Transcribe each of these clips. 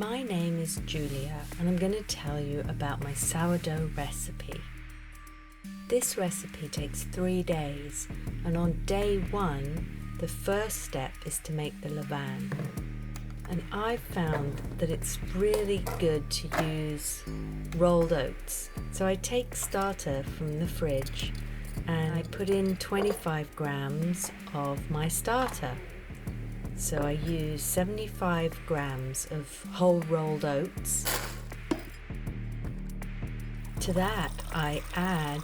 My name is Julia and I'm going to tell you about my sourdough recipe. This recipe takes 3 days, and on day 1 the first step is to make the levain. And I found that it's really good to use rolled oats. So I take starter from the fridge and I put in 25 grams of my starter. So I use 75 grams of whole rolled oats. To that I add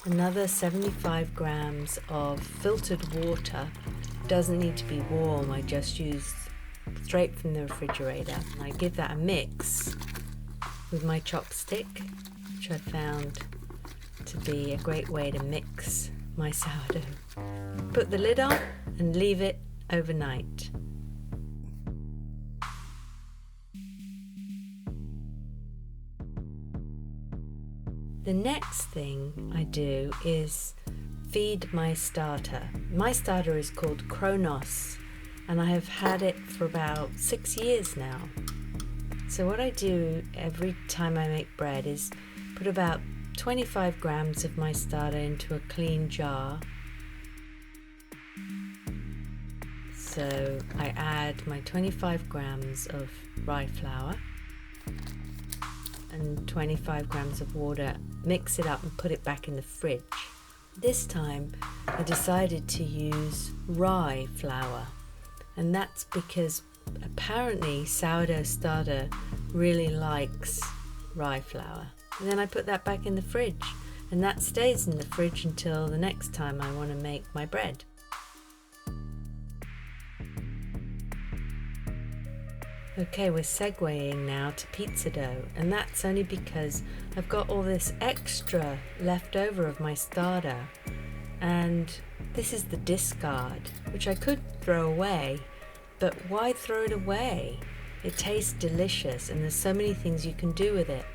another 75 grams of filtered water. Doesn't need to be warm, I just use straight from the refrigerator. I give that a mix with my chopstick, which I found to be a great way to mix my sourdough. Put the lid on and leave it overnight. The next thing I do is feed my starter. My starter is called Kronos, and I have had it for about 6 years now. So what I do every time I make bread is put about 25 grams of my starter into a clean jar. So I add my 25 grams of rye flour and 25 grams of water, mix it up and put it back in the fridge. This time I decided to use rye flour, and that's because apparently sourdough starter really likes rye flour. And then I put that back in the fridge, and that stays in the fridge until the next time I want to make my bread. Okay, we're segueing now to pizza dough, and that's only because I've got all this extra left over of my starter, and this is the discard, which I could throw away, but why throw it away? It tastes delicious and there's so many things you can do with it.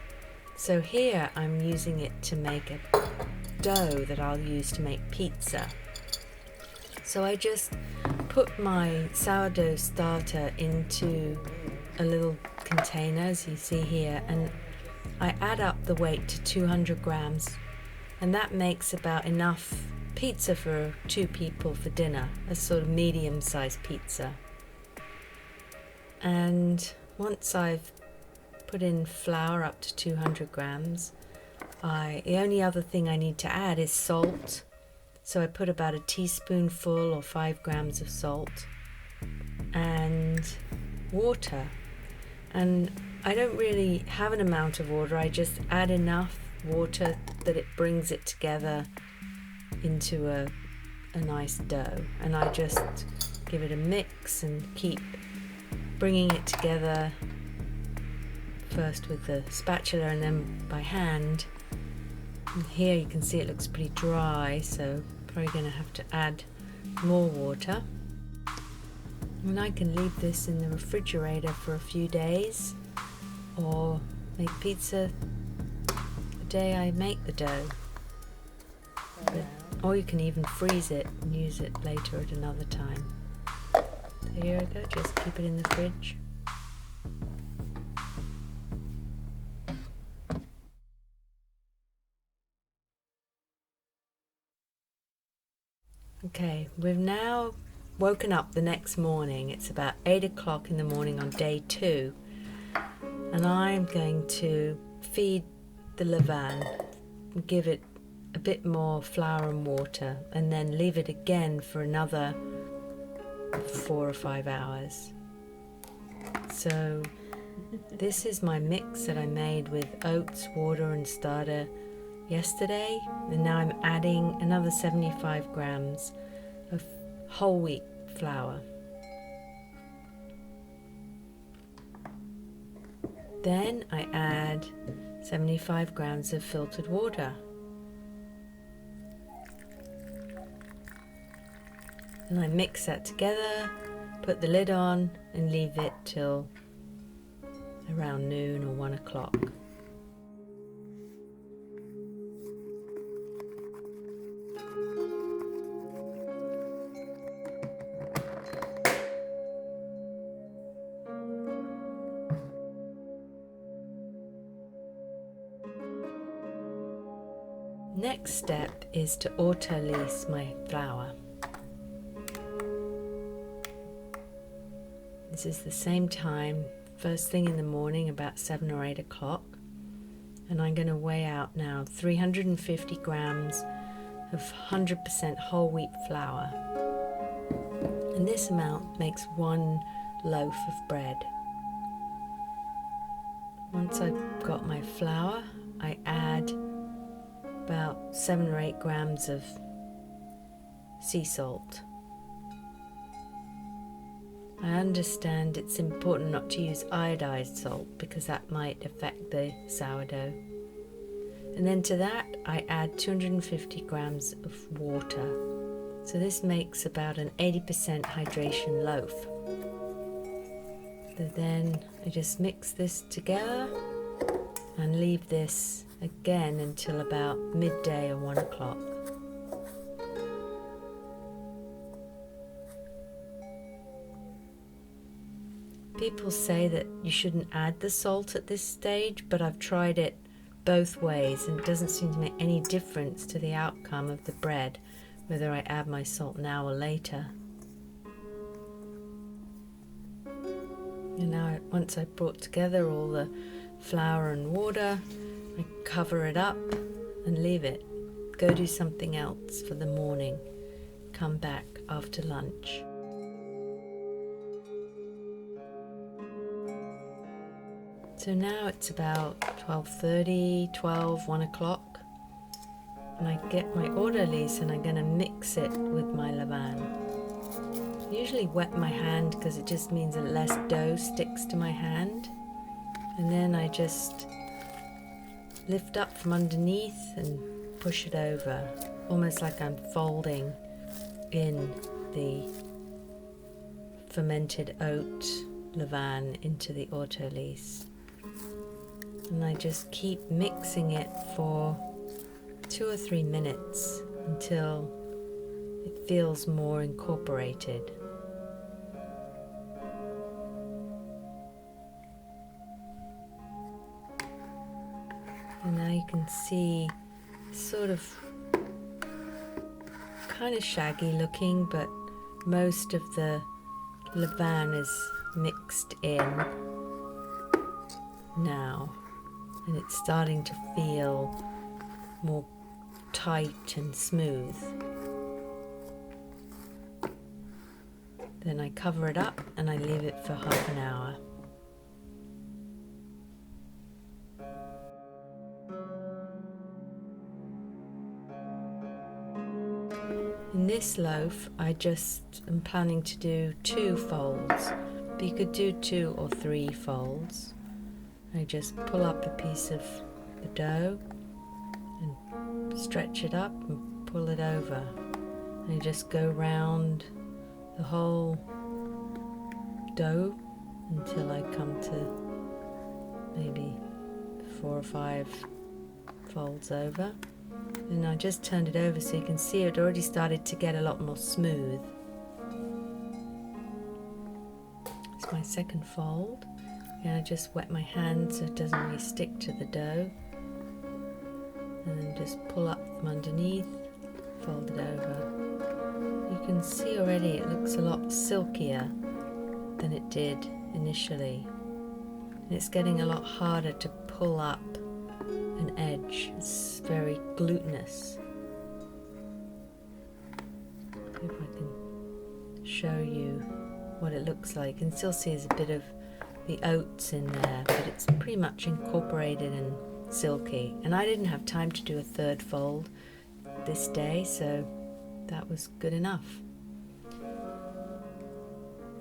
So here I'm using it to make a dough that I'll use to make pizza. So I just put my sourdough starter into a little container, as you see here, and I add up the weight to 200 grams, and that makes about enough pizza for 2 people for dinner, a sort of medium-sized pizza. And once I've put in flour up to 200 grams, the only other thing I need to add is salt. So I put about a teaspoonful or 5 grams of salt and water. And I don't really have an amount of water, I just add enough water that it brings it together into a nice dough. And I just give it a mix and keep bringing it together, first with the spatula and then by hand. And here you can see it looks pretty dry, so probably going to have to add more water. And I can leave this in the refrigerator for a few days, or make pizza the day I make the dough. Or you can even freeze it and use it later at another time. So here we go, just keep it in the fridge. Okay, we've now woken up the next morning. It's about 8 o'clock in the morning on day 2, and I'm going to feed the levain, give it a bit more flour and water, and then leave it again for another 4 or 5 hours. So this is my mix that I made with oats, water and starter yesterday, and now I'm adding another 75 grams of whole wheat flour. Then I add 75 grams of filtered water. And I mix that together, put the lid on and leave it till around noon or 1 o'clock. next step is to auto-lease my flour. This is the same time, first thing in the morning, about 7 or 8 o'clock. And I'm going to weigh out now 350 grams of 100% whole wheat flour. And this amount makes 1 loaf of bread. Once I've got my flour, I add about 7 or 8 grams of sea salt. I understand it's important not to use iodized salt because that might affect the sourdough. And then to that I add 250 grams of water. So this makes about an 80% hydration loaf. So then I just mix this together and leave this again until about midday or 1 o'clock. People say that you shouldn't add the salt at this stage, but I've tried it both ways and it doesn't seem to make any difference to the outcome of the bread, whether I add my salt now or later. And now once I've brought together all the flour and water, I cover it up and leave it. Go do something else for the morning. Come back after lunch. So now it's about 12:30, 12, 1 o'clock, and I get my orderlies and I'm going to mix it with my levain. I usually wet my hand because it just means that less dough sticks to my hand, and then I just lift up from underneath and push it over, almost like I'm folding in the fermented oat levain into the autolyse. And I just keep mixing it for 2 or 3 minutes until it feels more incorporated. And now you can see sort of kind of shaggy looking, but most of the levain is mixed in now. And it's starting to feel more tight and smooth. Then I cover it up and I leave it for half an hour. In this loaf, I just am planning to do 2 folds, but you could do 2 or 3 folds. I just pull up a piece of the dough and stretch it up and pull it over. And you just go round the whole dough until I come to maybe 4 or 5 folds over. And I just turned it over so you can see it already started to get a lot more smooth. It's my second fold. And I just wet my hand so it doesn't really stick to the dough. And then just pull up from underneath, fold it over. You can see already it looks a lot silkier than it did initially. And it's getting a lot harder to pull up an edge. It's very glutinous. If I can show you what it looks like. You can still see there's a bit of the oats in there, but it's pretty much incorporated and silky. And I didn't have time to do a 3rd fold this day, so that was good enough.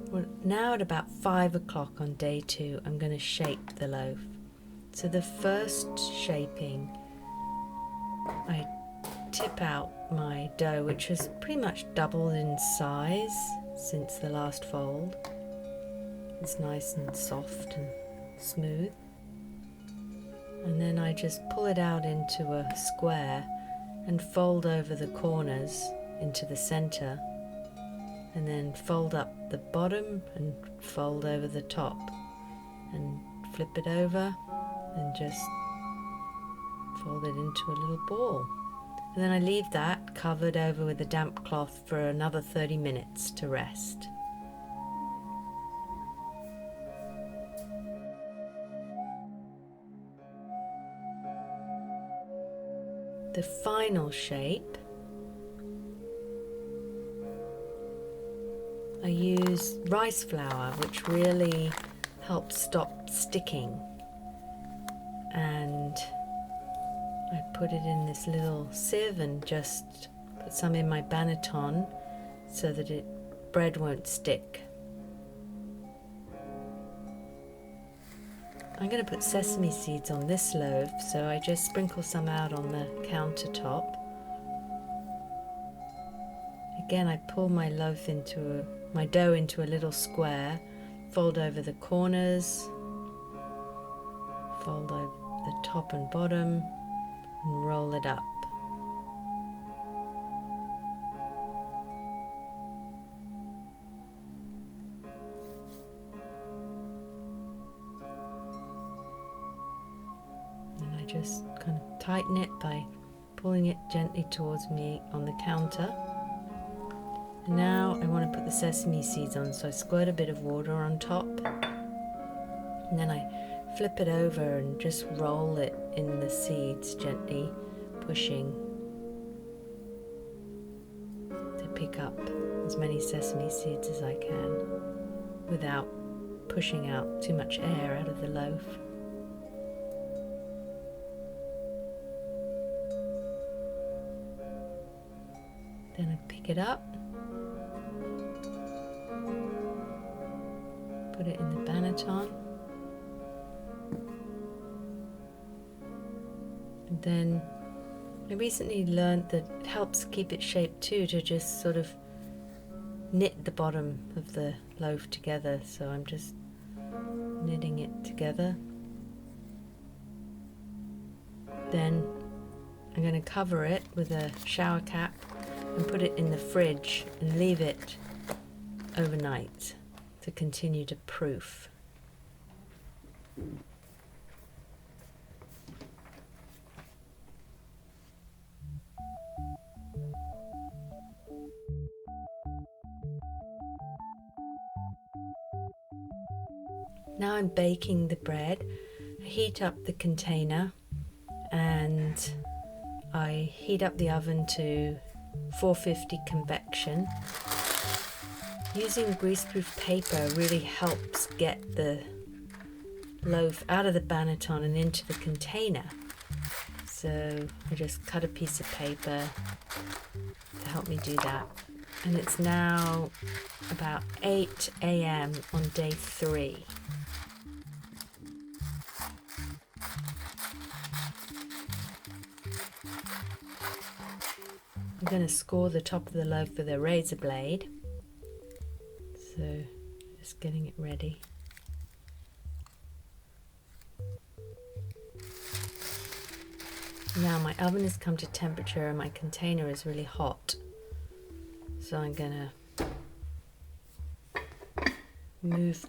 Well, now at about 5 o'clock on day 2, I'm going to shape the loaf. So the first shaping, I tip out my dough, which has pretty much doubled in size since the last fold. It's nice and soft and smooth. And then I just pull it out into a square and fold over the corners into the center, and then fold up the bottom and fold over the top, and flip it over and just fold it into a little ball. And then I leave that covered over with a damp cloth for another 30 minutes to rest. The final shape, I use rice flour, which really helps stop sticking, and I put it in this little sieve and just put some in my banneton so that bread won't stick. I'm going to put sesame seeds on this loaf, so I just sprinkle some out on the countertop. Again, I pull my dough into a little square, fold over the corners, fold over the top and bottom, and roll it up. And I just kind of tighten it by pulling it gently towards me on the counter. And now I want to put the sesame seeds on, so I squirt a bit of water on top, and then I flip it over and just roll it in the seeds, gently pushing to pick up as many sesame seeds as I can without pushing out too much air out of the loaf. Then I pick it up, put it in the banneton, and then I recently learned that it helps keep it shaped too, to just sort of knit the bottom of the loaf together. So I'm just knitting it together. Then I'm going to cover it with a shower cap and put it in the fridge and leave it overnight to continue to proof. Now I'm baking the bread. I heat up the container and I heat up the oven to 450 convection. Using greaseproof paper really helps get the loaf out of the banneton and into the container. So I just cut a piece of paper to help me do that. And it's now about 8 a.m. on day 3. I'm going to score the top of the loaf with a razor blade. So just getting it ready. Now my oven has come to temperature and my container is really hot. So I'm going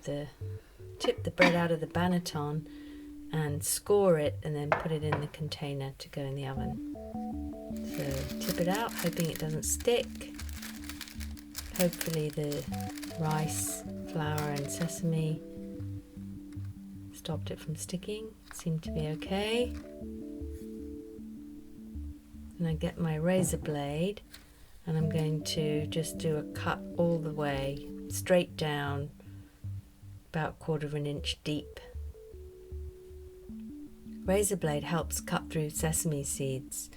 to tip the bread out of the banneton and score it and then put it in the container to go in the oven. So tip it out, hoping it doesn't stick. Hopefully the rice, flour and sesame stopped it from sticking. Seemed to be okay. And I get my razor blade and I'm going to just do a cut all the way straight down, about 1/4 inch deep. Razor blade helps cut through sesame seeds,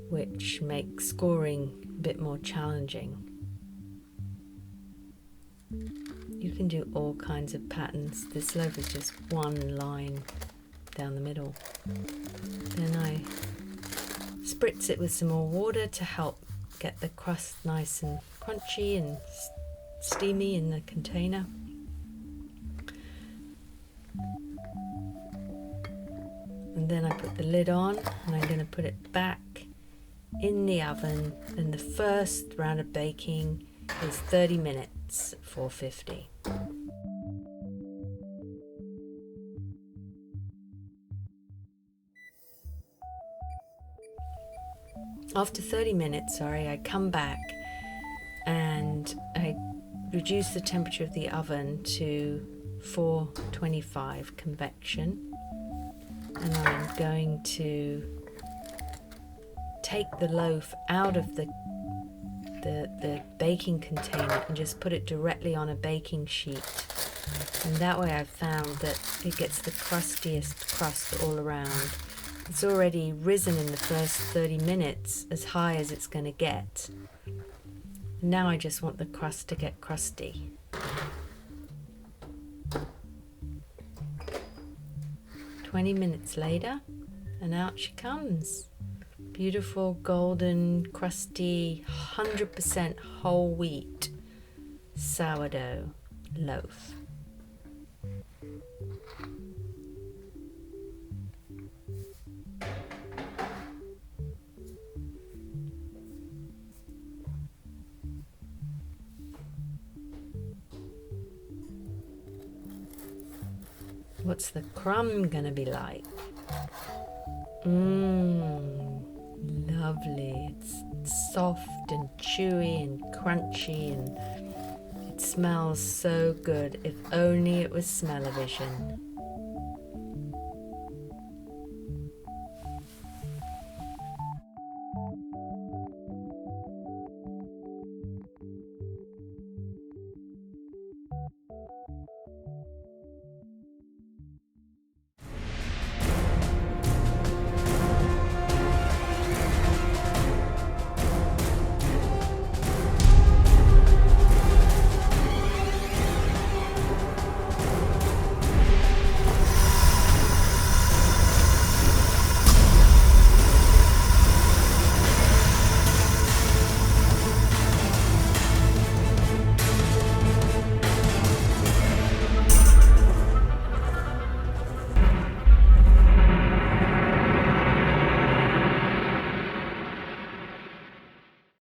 which makes scoring a bit more challenging. You can do all kinds of patterns. This loaf is just one line down the middle. Then I spritz it with some more water to help get the crust nice and crunchy and steamy in the container. And then I put the lid on and I'm going to put it back in the oven, and the first round of baking is 30 minutes at 450. After 30 minutes, sorry, I come back and I reduce the temperature of the oven to 425 convection, and I'm going to take the loaf out of the baking container and just put it directly on a baking sheet, and that way I've found that it gets the crustiest crust all around. It's already risen in the first 30 minutes as high as it's going to get. Now I just want the crust to get crusty. "20 minutes later, and out she comes. Beautiful, golden, crusty, 100% whole wheat sourdough loaf. What's the crumb gonna be like? Lovely. It's soft and chewy and crunchy, and it smells so good. If only it was smell-o-vision.